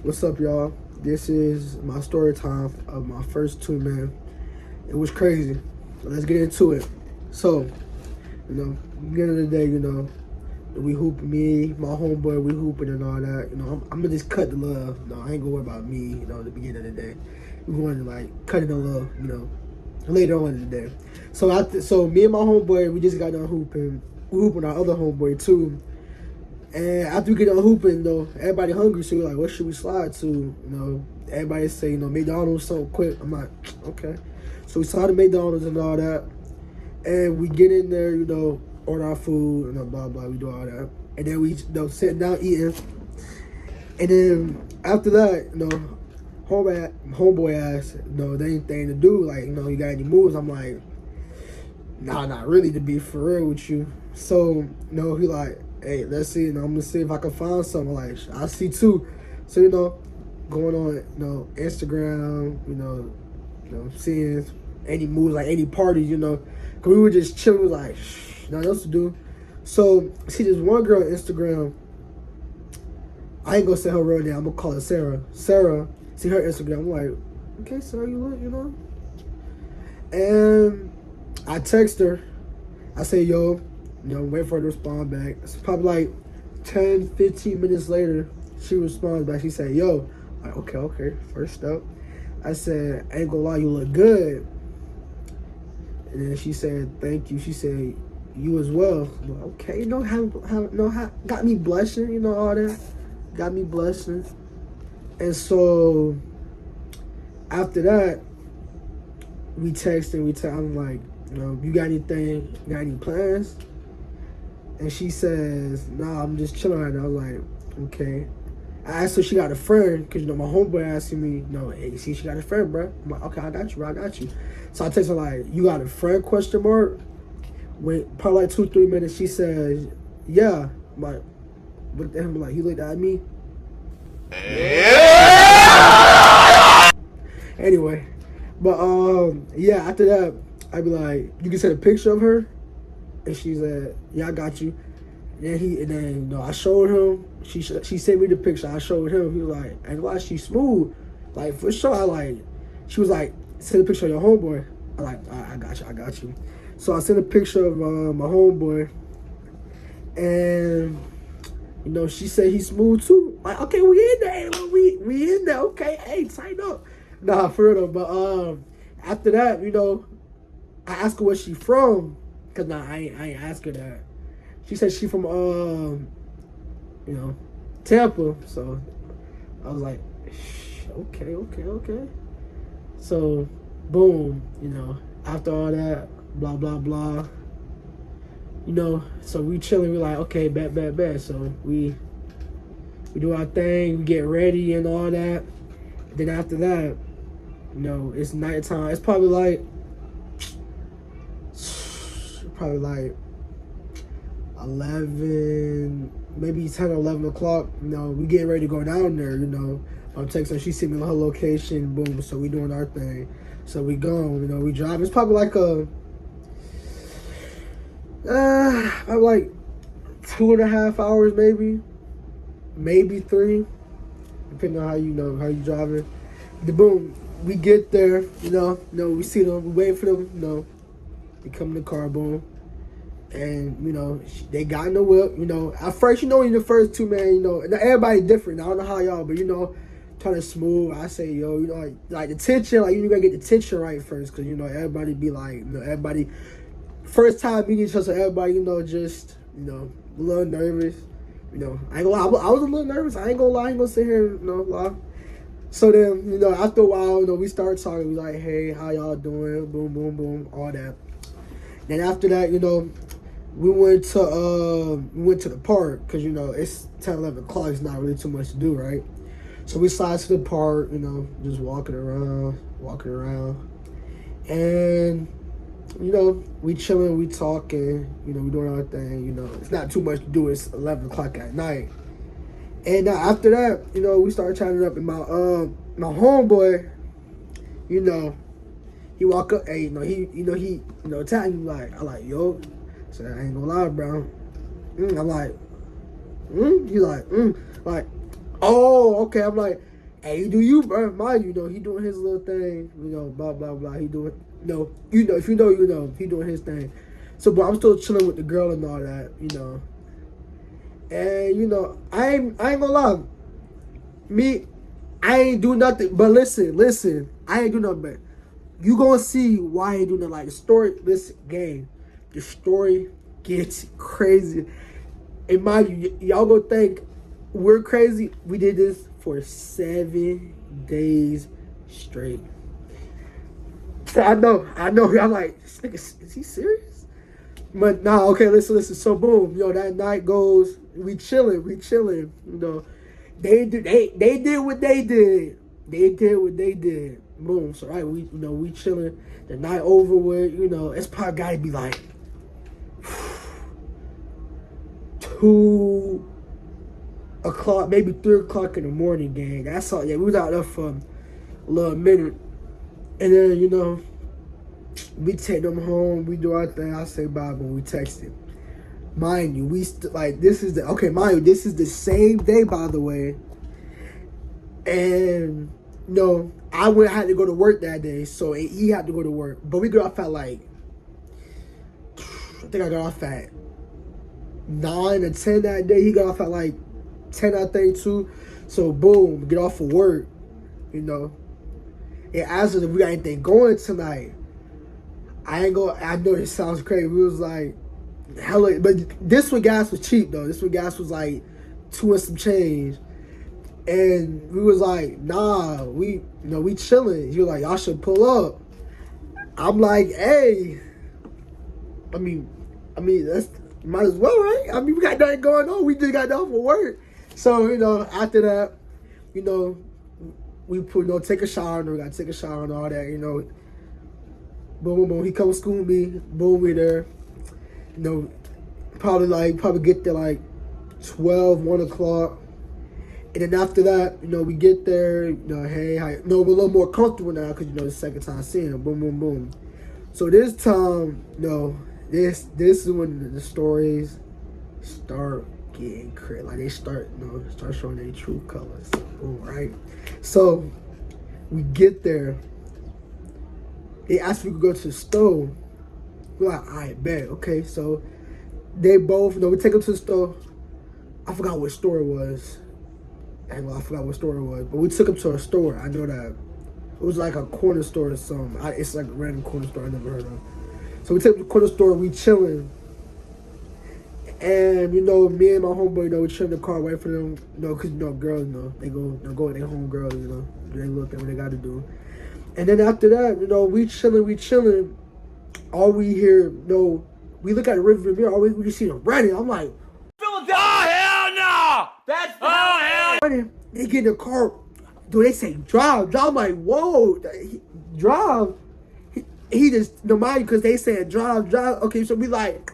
What's up, y'all? This is my story time of my first 2 man. It was crazy. Let's get into it. So, beginning of the day, we hooping, me, my homeboy, we hooping and all that. I'm gonna just cut the love. I ain't gonna worry about me, at the beginning of the day. We're going to cut it the love, later on in the day. So me and my homeboy, we just got done hooping. We hooping our other homeboy too. And after we get done hooping, everybody hungry, so we're like, what should we slide to? Everybody say, McDonald's, something quick. I'm like, okay. So we slide to McDonald's and all that. And we get in there, order our food and blah, blah, we do all that. And then we, sitting down eating. And then after that, homeboy asked, there anything to do? Like, you got any moves? I'm like, nah, not really, to be for real with you. So, he like, hey, let's see, I'm gonna see if I can find something. Like, I see too. So, going on, Instagram, seeing any moves, like any parties, cause we were just chilling, we was like, nothing else to do. So, see this one girl on Instagram, I ain't gonna say her real name, I'm gonna call her Sarah. Sarah, see her Instagram, I'm like, okay, Sarah, you look, And I text her, I say, yo, wait for her to respond back. It's probably like 10, 15 minutes later, she responds back. She said, yo, I'm like, okay, first up. I said, I ain't gonna lie, you look good. And then she said, thank you. She said, you as well. I'm like, okay, got me blushing, all that. Got me blushing. And so, after that, we texted, I'm like, you got anything, got any plans? And she says, nah, I'm just chilling right now. I was like, okay. I asked her if she got a friend, because, my homeboy asking me, hey, see, she got a friend, bro. I'm like, okay, I got you, bro, I got you. So I text her, like, you got a friend, question mark? Wait, probably like 2-3 minutes, she says, yeah. I'm like, what the hell? I'm like, he looked at me. Yeah! Anyway, but, yeah, after that, I'd be like, you can send a picture of her? And she said, yeah, I got you. And then I showed him. She sent me the picture. I showed him. He was like, and why she's smooth. Like, for sure. She was like, send a picture of your homeboy. I'm like, I got you. So I sent a picture of my homeboy. And, she said he's smooth too. Like, okay, we in there. We in there. Okay, hey, tighten up. Nah, for real though. But after that, I asked her where she from. Cause I ain't ask her that. She said she from Tampa. So I was like, okay. So boom, after all that, blah blah blah. So we chilling. We like, okay, bet. So we do our thing. We get ready and all that. And then after that, it's nighttime. It's probably like 11, maybe 10 or 11 o'clock. We getting ready to go down there, I'm texting her, she sent me her location, boom, so we doing our thing. So we gone, we drive. It's probably like probably like 2.5 hours, maybe 3, depending on how you driving. The boom, we get there, we see them, we wait for them, they come in the car, boom. And, they got in the whip, At first, in the first 2 man, and everybody different. I don't know how y'all, but, trying to smooth. I say, yo, like the tension, like, you gotta get the tension right first. Because, everybody be like, everybody, first time meeting each other, so everybody, just, a little nervous. I ain't gonna lie, I was a little nervous. I ain't gonna sit here and, lie. So then, after a while, we start talking. We like, hey, how y'all doing? Boom, boom, boom, all that. Then after that, we went to the park because it's 10, 11 o'clock. It's not really too much to do, right? So we slide to the park, just walking around, and we chilling, we talking, we doing our thing. It's not too much to do. It's 11 o'clock at night, and after that, we started chatting up, and my homeboy, he walk up, hey, he tagging me like, I like, yo. So I ain't gonna lie, bro. I'm like, He's like, like, oh, okay. I'm like, Hey, you do you, bro. Mind you, he doing his little thing. Blah blah blah. He doing, if you know, he doing his thing. So, but I'm still chilling with the girl and all that. And I ain't gonna lie. Me, I ain't do nothing. But listen, I ain't do nothing. But you gonna see why I ain't do nothing. Like the story, this game, the story gets crazy. And mind you, y'all gonna think we're crazy. We did this for 7 days straight. So I know. I'm like, this nigga, is he serious? But nah, okay, listen. So boom, that night goes. We chilling. They did what they did. They did what they did. Boom. So right, we chilling. The night over with. It's probably gotta be like 2 o'clock, maybe 3 o'clock in the morning, gang. That's all. Yeah, we was out there for a little minute, and then we take them home. We do our thing. I say bye, but we texted. Mind you, this is the same day, by the way. And I had to go to work that day, so he had to go to work. But we got off at I think I got off at 9 or 10 that day. He got off at 10, I think, too. So boom, get off of work. It asked us if we got anything going tonight. I know this sounds crazy. We was like, hella, but this one gas was cheap though. This one gas was 2 and some change. And we was like, nah, we chilling. He was like, y'all should pull up. I'm like, hey, I mean, that's might as well, right? I mean, we got nothing going on. We just got done for work. So, after that, we take a shower, and we got to take a shower and all that, Boom, boom, boom. He comes school me. Boom, we there. Probably get there 12, 1 o'clock. And then after that, we get there, hey, hi. We're a little more comfortable now because, the second time seeing him. Boom, boom, boom. So this time, this is when the stories start getting crazy. They start showing their true colors. Boom, right? So we get there. They asked if we could go to the store. We're like, all right, bet. Okay, so they both, we take them to the store. I forgot what store it was. I forgot what store it was. But we took them to a store. I know that. It was like a corner store or something. It's like a random corner store I never heard of. So we take them to the corner store. We chilling. And, me and my homeboy, we chill in the car, wait for them, because, girls, they go with their home girls, do their little thing, what they got to do. And then after that, we chilling. All we hear, we look at the river mirror, all we just see them running. I'm like, Philadelphia! Oh, hell no! That's hell! Running. They get in the car. Dude, they say drive. I'm like, whoa, drive. He just, mind because they said drive. Okay, so we like,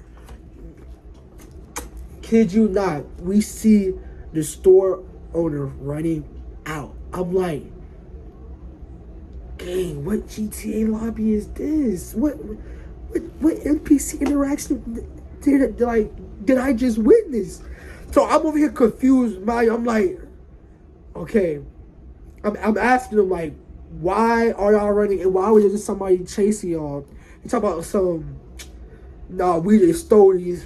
kid you not, we see the store owner running out. I'm like, dang, what GTA lobby is this? What NPC interaction did I just witness? So I'm over here confused. I'm like, okay. I'm asking them like, why are y'all running and why was there just somebody chasing y'all? You talk about we just stole these.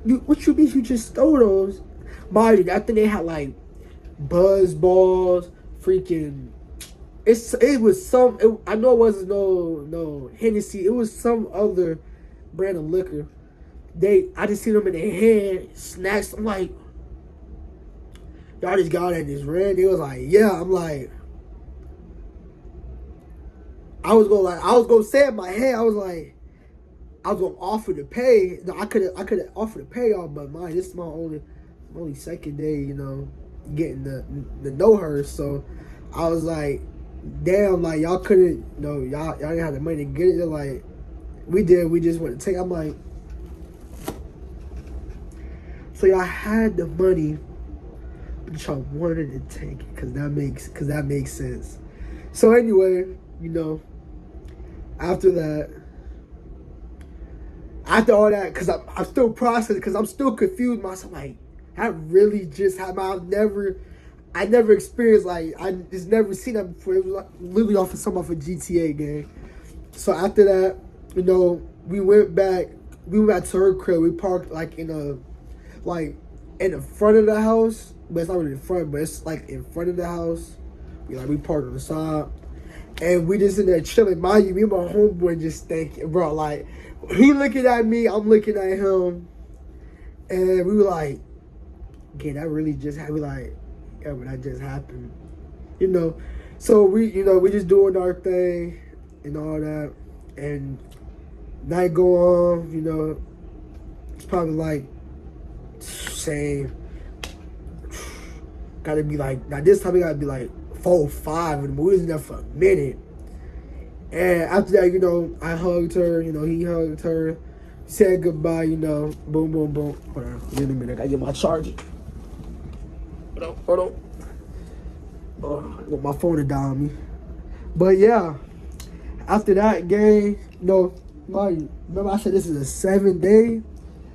What you mean you just stole those? Mind you, I think they had buzz balls, freaking. It was some. I know it wasn't no Hennessy. It was some other brand of liquor. I just seen them in their hand, snacks. I'm like, y'all just got at this red. They was like, yeah. I'm like, I was gonna say in my head, I was gonna offer to pay. No, I could have offered to pay y'all, but this is my only second day, getting the know her. So I was like, damn, y'all couldn't, y'all didn't have the money to get it. They're like, we did. We just went to take. I'm like, so y'all had the money, but y'all wanted to take it because that makes sense. So anyway, after all that, because I'm still processing, because I'm still confused myself. Like, that really just happened. I never experienced, like, I just never seen that before. It was like literally off of some off a GTA game. So after that, you know, we went back to her crib. We parked like in the front of the house, but it's not really in front, but it's like in front of the house. We parked on the side, and we just in there chilling. Mind you, me and my homeboy just thinking, bro, like, he looking at me, I'm looking at him, and we were like, okay, that really just happened. We like, yeah, but that just happened, you know. So we just doing our thing and all that, and night go on, you know. It's probably like, same. Gotta be like, now this time it gotta be like 4 or 5, and we was in there for a minute. And after that, you know, I hugged her, you know, he hugged her, said goodbye, you know, boom, boom, boom. Hold on, give me a minute, I gotta get my charger. Hold on. Oh, my phone is down on me. But yeah, after that game, you know, remember I said this is a 7 day?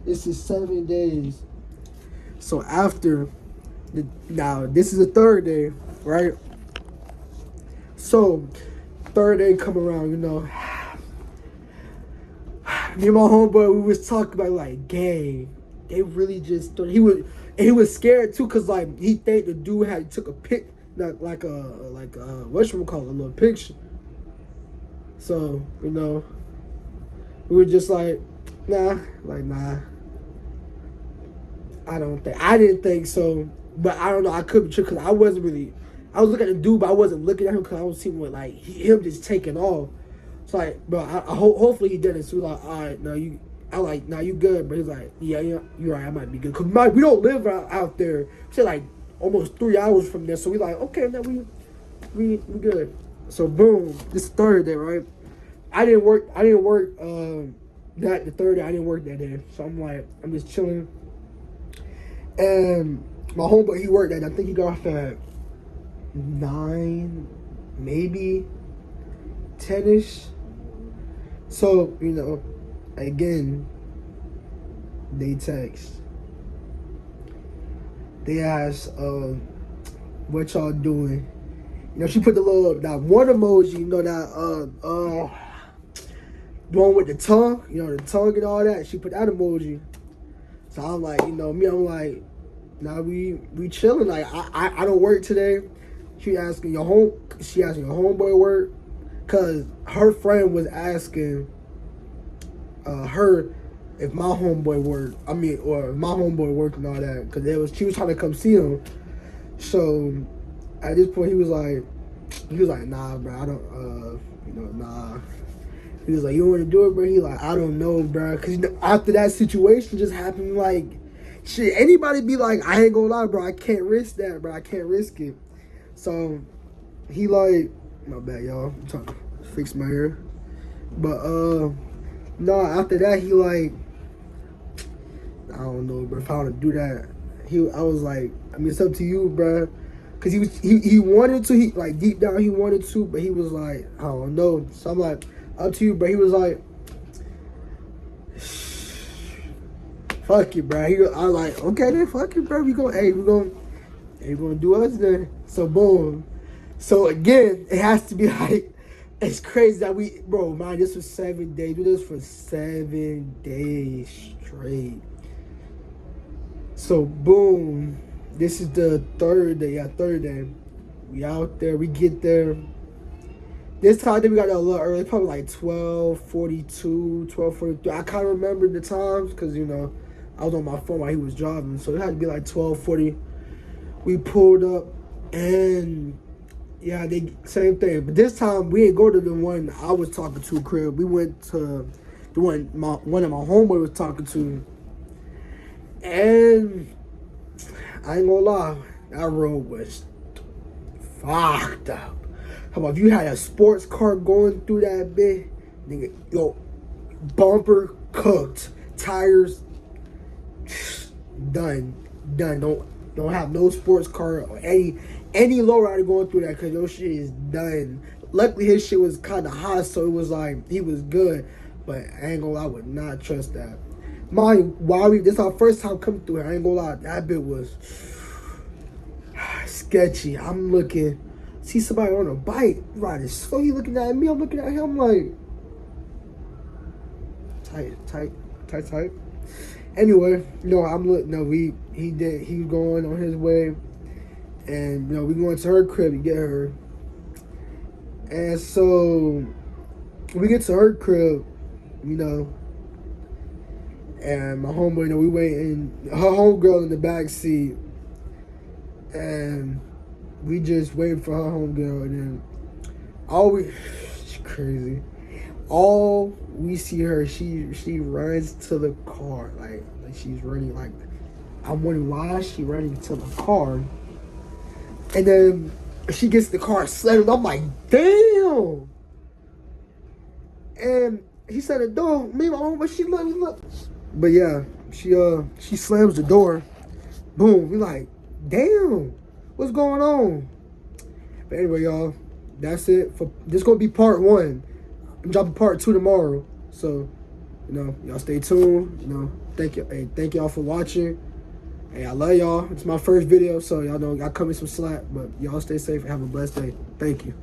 This is 7 days. So after, now this is the 3rd day, right? So, 3rd day come around, you know. Me and my homeboy, we was talking about like, gang, they really just, he was scared too, cause like he think the dude took a pic, like a whatchamacallit, a little picture. So, you know, we were just like, nah. I didn't think so, but I don't know. I could be true because I was looking at the dude, but I wasn't looking at him because I was seeing what like him just taking off. So like, bro, hopefully he didn't. So we're like, all right, you good? But he's like, yeah, you're right. I might be good because we don't live out there. Shit, like almost 3 hours from there. So we like, okay, now we good. So boom, this is 3rd day, right? I didn't work. The 3rd day. I didn't work that day. So I'm like, I'm just chilling. And my homeboy, he worked that. I think he got off at 9, maybe 10ish. So, you know, again, they text. They ask, what y'all doing? You know, she put that one emoji, you know, that the one with the tongue, you know, the tongue and all that. She put that emoji. So I'm like, you know, I'm like, nah, we chilling. Like, I don't work today. She asking your homeboy work, cause her friend was asking her if my homeboy worked. Or if my homeboy worked and all that, cause she was trying to come see him. So at this point, he was like, nah, bro, I don't, nah. He was like, you want to do it, bro? He like, I don't know, bro. Because after that situation just happened, like, shit, anybody be like, I ain't gonna lie, bro. I can't risk that, bro. I can't risk it. So, he like, my bad, y'all. I'm trying to fix my hair. But, no, after that, he like, I don't know, bro. If I want to do that, I was like, it's up to you, bro. Because he wanted to, like, deep down, he wanted to, but he was like, I don't know. So, I'm like, up to you, bro. He was like, fuck it, bro. I was like, okay then, fuck it, bro. We gonna do us then. So boom. So again, it has to be like, it's crazy that this was 7 days. We did this for 7 days straight. So boom. This is the 3rd day. Yeah, 3rd day. We out there. We get there. This time, I think we got there a little early, probably like 12:42, 12:43. I can't remember the times because, you know, I was on my phone while he was driving. So it had to be like 12:40. We pulled up and, yeah, same thing. But this time, we didn't go to the one I was talking to, crib. We went to the one of my homeboy was talking to. And I ain't gonna lie, that road was fucked up. How about if you had a sports car going through that bit, nigga, yo, bumper cooked, tires done. Don't have no sports car or any lowrider going through that because your shit is done. Luckily his shit was kind of hot, so it was like he was good, but I ain't gonna lie, I would not trust that. This our first time coming through here. I ain't gonna lie, that bit was sketchy. I'm looking, see somebody on a bike riding slow. He looking at me. I'm looking at him like tight. Anyway, no, I'm looking. No, he was going on his way, and we going to her crib to get her. And so we get to her crib, and my homeboy, we waiting, her homegirl in the back seat, and we just waiting for her homegirl, and then she's crazy. All we see her, she runs to the car, like she's running, like I'm wondering why she running to the car, and then she gets the car slammed. I'm like, damn. And he said the door. Me and my homeboy, she look. But yeah, she slams the door. Boom. We like, damn, what's going on? But anyway, y'all, that's it. This gonna be part 1. I'm dropping part 2 tomorrow. So, y'all stay tuned. Thank y'all for watching. Hey, I love y'all. It's my first video, so y'all know y'all cut me some slack. But y'all stay safe and have a blessed day. Thank you.